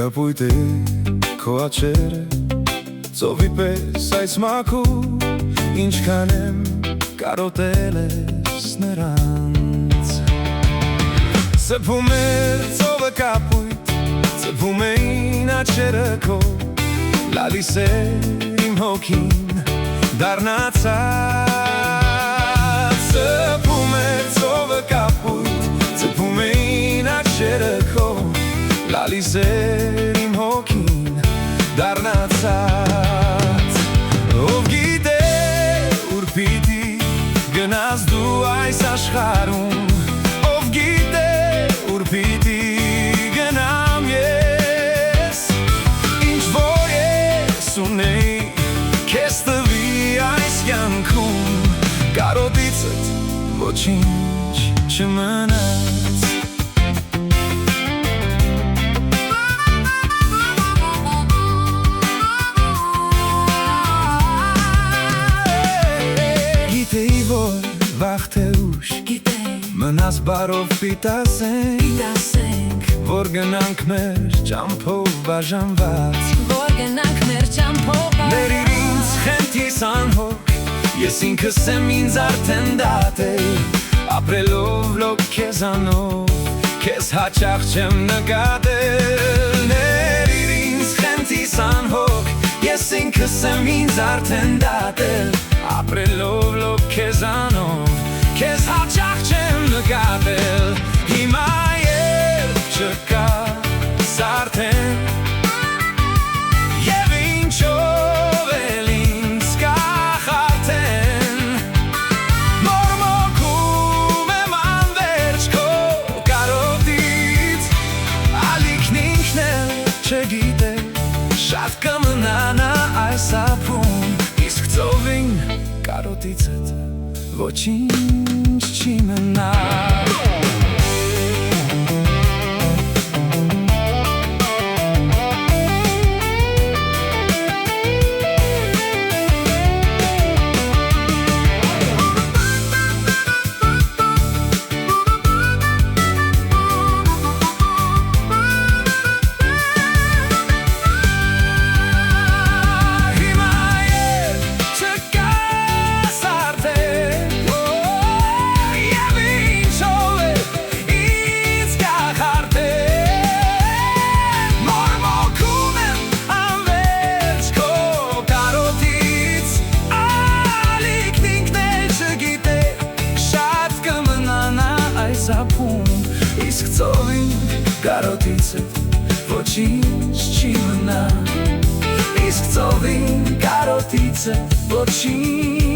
Կապույտ է քո աչերը ծովի պես այս մաքուր Ինչքան եմ կարոտել ես նրանց Սփում էր ծովը կապույտ Սփում էին աչերը քո Լալիս էր իմ հոգին դառնացած Սփում էր ծովը կապույտ Սփում էին աչերը քո Լալիս էր իմ հոգին դառնացած Ով գիտե ուր պիտի գնաս դու այս աշխարհում Ով գիտե ուր պիտի գնամ ես Ինչ որ ես ունեի քեզ տվի այս կյանքում Կարոտիցդ ոչինչ չմնաց Վաղ թե ուշ մնաս բարով պիտասենք Որ գնանք մեր ճամփով բաժանված Որ գնանք մեր ճամփով Ներիր ինձ խենթիս անհոգ Ես ինքս եմ ինձ արդեն դատել Ապրելով լոկ քեզանով Քեզ հաճախ չեմ նկատել Ներիր ինձ խենթիս անհոգ Ես ինքս եմ ինձ արդեն դատել Ապրելով լոկ քեզանով Քեզ հաճախ չեմ նկատել Հիմա երբ չկաս արդեն Եվ ինչով էլ ինձ կախարդեն Մորմոքում եմ անվերջ քո կարոտից Ալիքն ինքն էլ չգիտե Շատ կմնա այս ապրում Իսկ ծովին կարոտիցդ ոչինչ չի մնա Իսկ ծովին կարոտիցդ ոչինչ չի մնա Իսկ ծովին կարոտիցդ ոչինչ